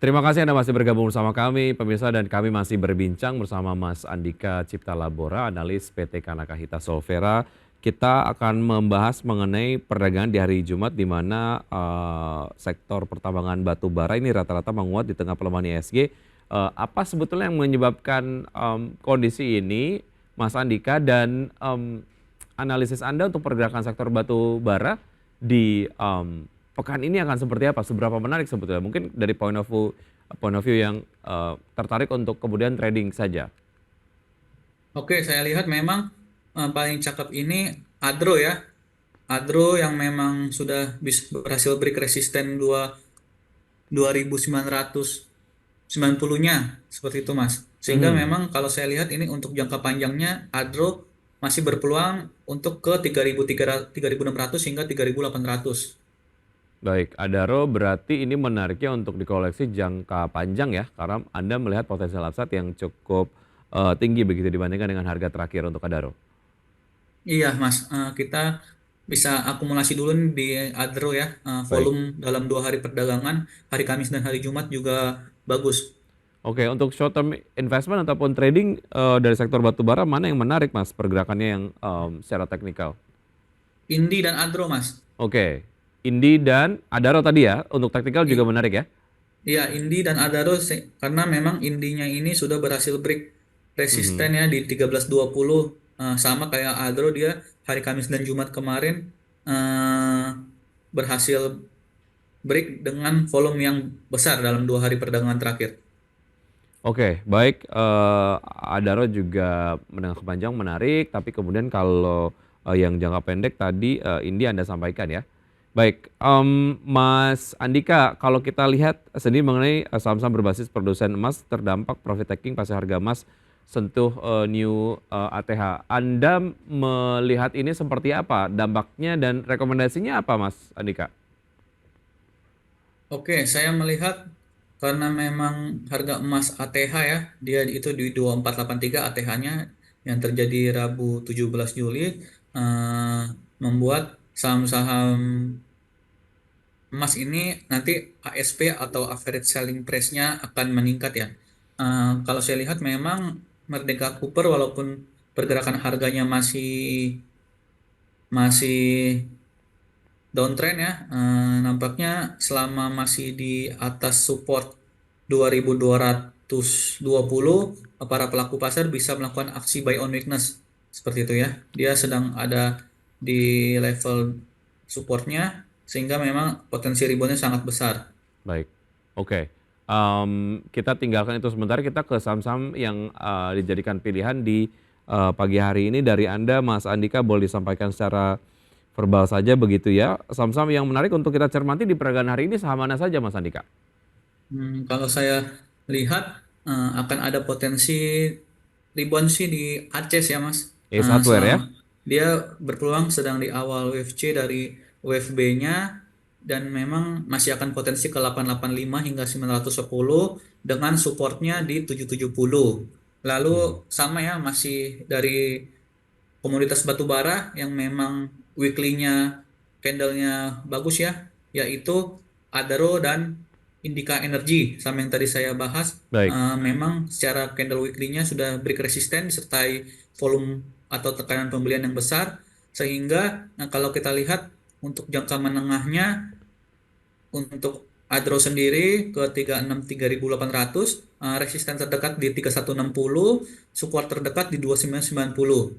Terima kasih Anda masih bergabung bersama kami, pemirsa, dan kami masih berbincang bersama Mas Andika Cipta Labora, analis PT Kanakahita Solvera. Kita akan membahas mengenai perdagangan di hari Jumat, di mana sektor pertambangan batu bara ini rata-rata menguat di tengah pelemahan ISG. Apa sebetulnya yang menyebabkan kondisi ini, Mas Andika, dan analisis Anda untuk pergerakan sektor batu bara di pekan ini akan seperti apa? Seberapa menarik sebetulnya? Mungkin dari point of view yang tertarik untuk kemudian trading saja. Oke, saya lihat memang paling cakep ini Adro ya. Adro yang memang sudah berhasil break resisten 2990-nya seperti itu Mas. Sehingga Mhm. memang kalau saya lihat ini untuk jangka panjangnya Adro masih berpeluang untuk ke 3.600 hingga 3.800. Baik, Adaro berarti ini menariknya untuk dikoleksi jangka panjang ya, karena Anda melihat potensial upside yang cukup tinggi begitu dibandingkan dengan harga terakhir untuk Adaro. Iya Mas, kita bisa akumulasi dulu nih di Adro ya. Baik. Volume dalam 2 hari perdagangan, hari Kamis dan hari Jumat juga bagus. Oke, untuk short term investment ataupun trading dari sektor batubara mana yang menarik Mas pergerakannya yang secara teknikal? Indi dan Adro, Mas. Oke, Indi dan Adaro tadi ya, untuk teknikal juga I- menarik ya? Iya, Indi dan Adaro karena memang Indinya ini sudah berhasil break Mhm. resistennya di 1320, sama kayak Adro, dia hari Kamis dan Jumat kemarin eh, berhasil break dengan volume yang besar dalam 2 hari perdagangan terakhir. Oke, baik, Adaro juga menengah ke panjang menarik, tapi kemudian kalau yang jangka pendek tadi Indi Anda sampaikan ya. Baik, Mas Andika, kalau kita lihat sendiri mengenai saham-saham berbasis produsen emas terdampak profit taking pasca harga emas sentuh new ATH. Anda melihat ini seperti apa dampaknya dan rekomendasinya apa, Mas Andika? Oke, saya melihat karena memang harga emas ATH ya, dia itu di 2483 ATH-nya yang terjadi Rabu 17 Juli, eh, membuat saham-saham emas ini nanti ASP atau average selling price-nya akan meningkat ya. Kalau saya lihat memang Merdeka Cooper walaupun pergerakan harganya masih masih downtrend ya, nampaknya selama masih di atas support 2220, para pelaku pasar bisa melakukan aksi buy on weakness seperti itu ya. Dia sedang ada di level supportnya sehingga memang potensi reboundnya sangat besar. Baik, oke. Kita tinggalkan itu sebentar, kita ke saham-saham yang dijadikan pilihan di pagi hari ini dari Anda, Mas Andika, boleh disampaikan secara verbal saja begitu ya. Saham-saham yang menarik untuk kita cermati di peragaan hari ini saham mana saja, Mas Andika? Kalau saya lihat akan ada potensi rebound sih di Aceh ya Mas. Ace Hardware ya? Dia berpeluang sedang di awal wave C dari wave B-nya dan memang masih akan potensi ke 885 hingga 910 dengan supportnya di 770. Lalu Mhm. sama ya masih dari komoditas batu bara yang memang weekly-nya candle-nya bagus ya, yaitu Adaro dan Indica Energy sama yang tadi saya bahas. Baik, Memang secara candle weekly-nya sudah break resisten disertai volume atau tekanan pembelian yang besar, sehingga kalau kita lihat untuk jangka menengahnya untuk Adro sendiri ke 36.3800, resisten terdekat di 3160, support terdekat di 2990.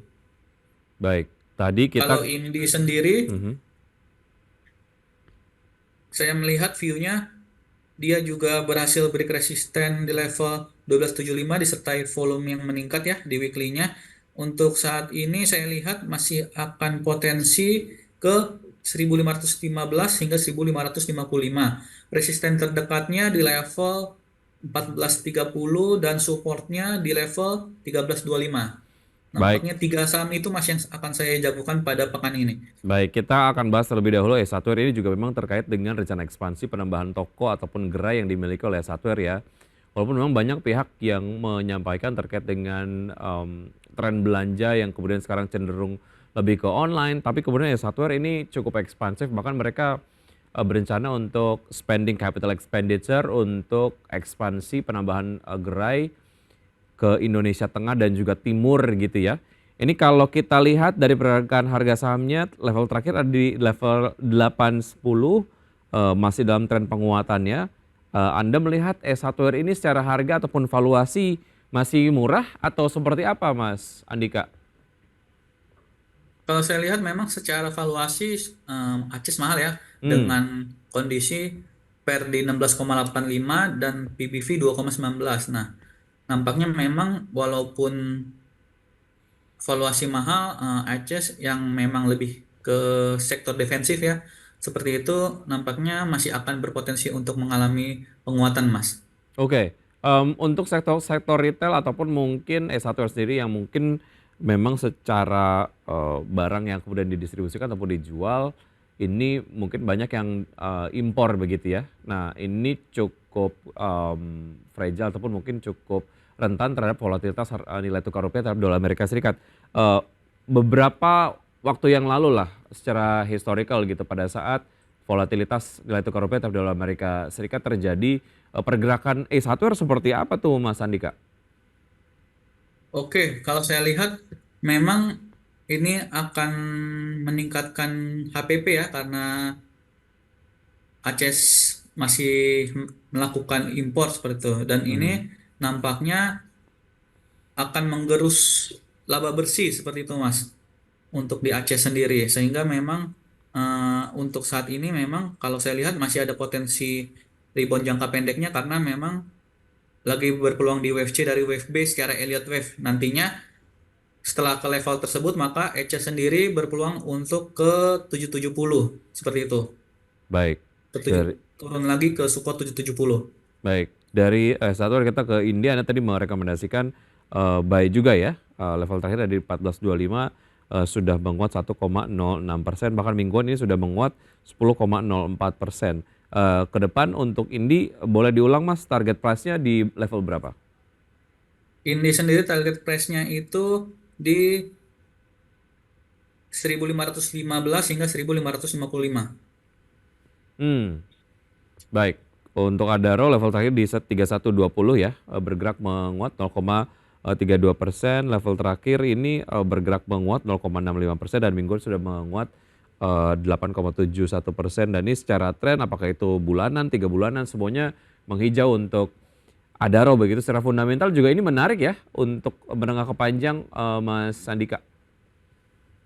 baik. Tadi kita Kalau Indi sendiri, mhm. saya melihat view-nya dia juga berhasil break resisten di level 1275 disertai volume yang meningkat ya di weekly-nya. Untuk saat ini saya lihat masih akan potensi ke 1515 hingga 1555. Resisten terdekatnya di level 1430 dan supportnya di level 1325. Baik. Nampaknya tiga saham itu masih yang akan saya jagokan pada pekan ini. Baik, kita akan bahas terlebih dahulu Hardware ini juga memang terkait dengan rencana ekspansi penambahan toko ataupun gerai yang dimiliki oleh Hardware ya. Walaupun memang banyak pihak yang menyampaikan terkait dengan tren belanja yang kemudian sekarang cenderung lebih ke online, tapi kemudian Hardware ini cukup ekspansif, bahkan mereka berencana untuk spending capital expenditure untuk ekspansi penambahan gerai ke Indonesia Tengah dan juga Timur gitu ya. Ini kalau kita lihat dari pergerakan harga sahamnya level terakhir ada di level 810, masih dalam tren penguatannya. Anda melihat S1R ini secara harga ataupun valuasi masih murah atau seperti apa Mas Andika? Kalau saya lihat memang secara valuasi Aces mahal ya, Hmm, dengan kondisi PER di 16,85 dan PBV 2,19. Nah, nampaknya memang walaupun valuasi mahal, Aces yang memang lebih ke sektor defensif ya, seperti itu nampaknya masih akan berpotensi untuk mengalami penguatan, Mas. oke. Untuk sektor retail ataupun mungkin S1R sendiri yang mungkin memang secara barang yang kemudian didistribusikan ataupun dijual ini mungkin banyak yang impor begitu ya. Nah, ini cukup fragile ataupun mungkin cukup rentan terhadap volatilitas nilai tukar rupiah terhadap dolar Amerika Serikat. Eh, Beberapa waktu yang lalu lah secara historical gitu pada saat volatilitas nilai tukar rupiah terhadap dolar Amerika Serikat terjadi, pergerakan E1R seperti apa tuh Mas Andika? Oke, kalau saya lihat memang ini akan meningkatkan HPP ya, karena Aceh masih melakukan impor seperti itu, dan ini Mhm. nampaknya akan menggerus laba bersih seperti itu Mas, untuk di Aceh sendiri, sehingga memang untuk saat ini memang kalau saya lihat masih ada potensi rebound jangka pendeknya, karena memang lagi berpeluang di wave C dari wave B secara Elliott wave. Nantinya setelah ke level tersebut maka Aceh sendiri berpeluang untuk ke 770 seperti itu. Baik, Ke dari turun lagi ke support 770. baik. Dari E1R kita ke India, Anda tadi merekomendasikan buy juga ya. Level terakhir dari 1425 sudah menguat 1,06%, bahkan mingguan ini sudah menguat 10,04%. Ke depan untuk Indi boleh diulang Mas target price-nya di level berapa? Ini sendiri target price-nya itu di 1515 hingga 1555. Hmm. Baik, untuk Adaro level terakhir di 3120 ya, bergerak menguat 0,32%, level terakhir ini bergerak menguat 0,65% dan mingguan sudah menguat 8,71% dan ini secara tren apakah itu bulanan, 3 bulanan semuanya menghijau untuk Adaro begitu. Secara fundamental juga ini menarik ya untuk menengah ke panjang, Mas Andika.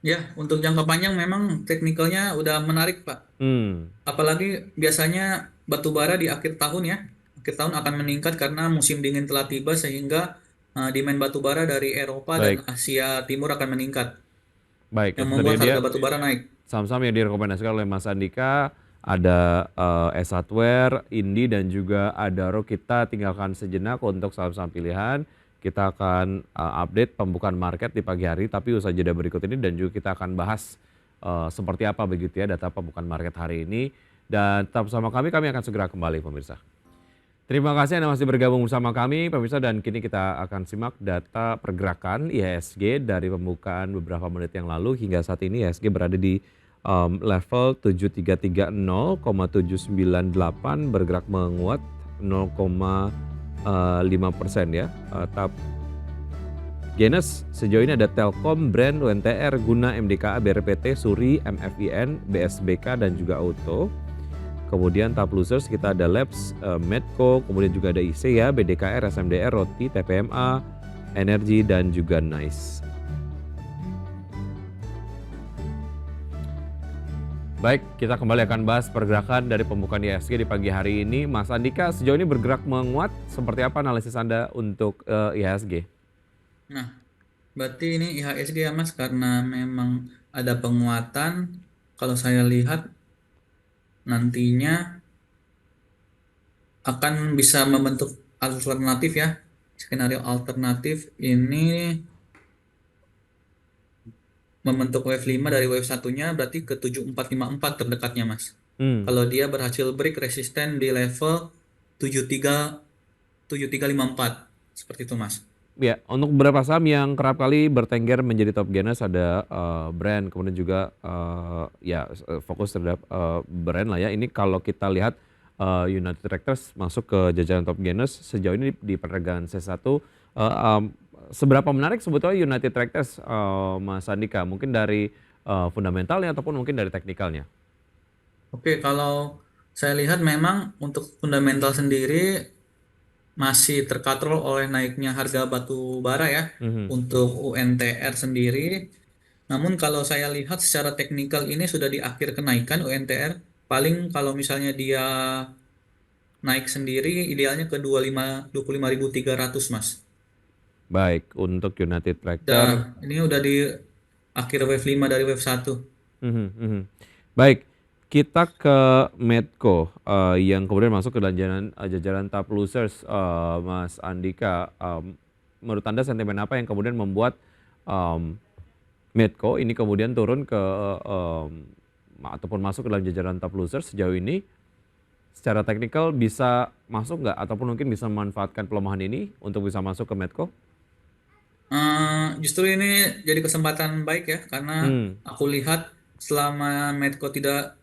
Ya, untuk jangka panjang memang teknikalnya udah menarik, Pak. Hmm, Apalagi biasanya batu bara di akhir tahun ya. Akhir tahun akan meningkat karena musim dingin telah tiba, sehingga demand batu bara dari Eropa dan baik, Asia Timur akan meningkat, baik. yang Itu tadi membuat dia harga batu bara naik. saham-saham yang direkomendasikan oleh Mas Andika ada S1R, Indi dan juga Adaro. Kita tinggalkan sejenak untuk saham-saham pilihan. Kita akan update pembukaan market di pagi hari tapi usaha jeda berikut ini dan juga kita akan bahas seperti apa begitu ya data pembukaan market hari ini dan tetap bersama kami akan segera kembali pemirsa. Terima kasih Anda masih bergabung bersama kami pemirsa dan kini kita akan simak data pergerakan IHSG dari pembukaan beberapa menit yang lalu hingga saat ini IHSG berada di level 7330,798 bergerak menguat 0,5% ya. Genes sejauh ini ada Telkom, Brand, UNTR, Guna, MDKA, BRPT, Suri, MFIN, BSBK dan juga Auto. Kemudian top losers kita ada Labs, Medco, kemudian juga ada ISEA, BDKR, SMDR, Roti, TPMA, Energi dan juga Nice. Baik, kita kembali akan bahas pergerakan dari pembukaan IHSG di pagi hari ini. Mas Andika, sejauh ini bergerak menguat, seperti apa analisis Anda untuk IHSG? Nah, berarti ini IHSG ya Mas, karena memang ada penguatan. Kalau saya lihat nantinya akan bisa membentuk alternatif ya. Skenario alternatif ini membentuk wave 5 dari wave satunya, berarti ke 7454 terdekatnya Mas. Hmm, Kalau dia berhasil break resisten di level 73 7354 seperti itu Mas. Ya, untuk beberapa saham yang kerap kali bertengger menjadi top gainers ada brand, kemudian juga ya fokus terhadap brand lah ya. Ini kalau kita lihat United Tractors masuk ke jajaran top gainers sejauh ini di perdagangan C1. Seberapa menarik sebetulnya United Tractors, Mas Andika? Mungkin dari fundamentalnya ataupun mungkin dari teknikalnya? Oke, kalau saya lihat memang untuk fundamental sendiri masih terkatrol oleh naiknya harga batu bara ya Mhm. untuk UNTR sendiri. Namun kalau saya lihat secara teknikal ini sudah di akhir kenaikan UNTR. Paling kalau misalnya dia naik sendiri idealnya ke 25.300 Mas. Baik, untuk United Udah, Tractor. ini udah di akhir wave 5 dari wave satu. Mhm, mhm. Baik, kita ke Medco yang kemudian masuk ke jajaran top losers, Mas Andika. Menurut Anda sentimen apa yang kemudian membuat em, Medco ini kemudian turun ke ataupun masuk ke dalam jajaran top losers sejauh ini? Secara teknikal bisa masuk nggak ataupun mungkin bisa memanfaatkan pelemahan ini untuk bisa masuk ke Medco? Justru ini jadi kesempatan baik ya, karena Hmm, aku lihat selama Medco tidak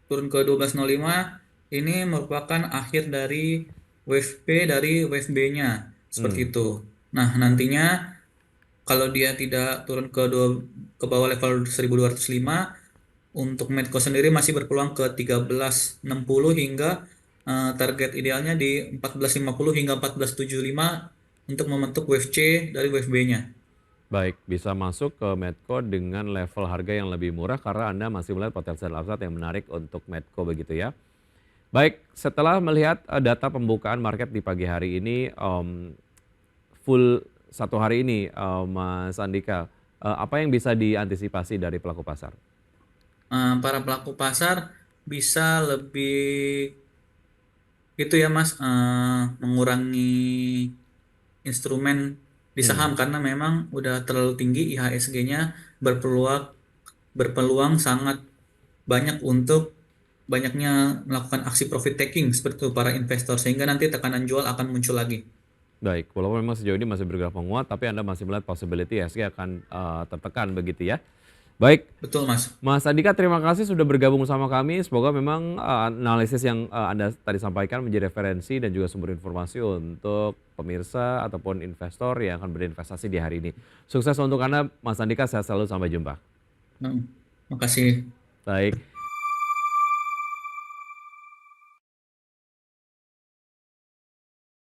turun ke 12.05, ini merupakan akhir dari wave P dari wave B-nya, seperti hmm, itu. Nah, nantinya kalau dia tidak turun ke bawah level 1205, untuk Medco sendiri masih berpeluang ke 1360 hingga target idealnya di 1450 hingga 1475 untuk membentuk wave C dari wave B-nya. baik, bisa masuk ke Medco dengan level harga yang lebih murah karena Anda masih melihat potensial upside yang menarik untuk Medco begitu ya. Baik, setelah melihat data pembukaan market di pagi hari ini, full satu hari ini, Mas Andika, apa yang bisa diantisipasi dari pelaku pasar? Para pelaku pasar bisa lebih itu ya Mas, mengurangi instrumen di saham Hmm, karena memang udah terlalu tinggi IHSG-nya, berpeluang berpeluang sangat banyak untuk banyaknya melakukan aksi profit taking seperti itu para investor, sehingga nanti tekanan jual akan muncul lagi. baik, walaupun memang sejauh ini masih bergerak menguat, tapi Anda masih melihat possibility IHSG akan tertekan begitu ya. Baik, Betul Mas. Mas Andika, terima kasih sudah bergabung bersama kami. Semoga memang analisis yang Anda tadi sampaikan menjadi referensi dan juga sumber informasi untuk pemirsa ataupun investor yang akan berinvestasi di hari ini. Sukses untuk Anda, Mas Andika. Sehat selalu. Sampai jumpa. Makasih. Baik.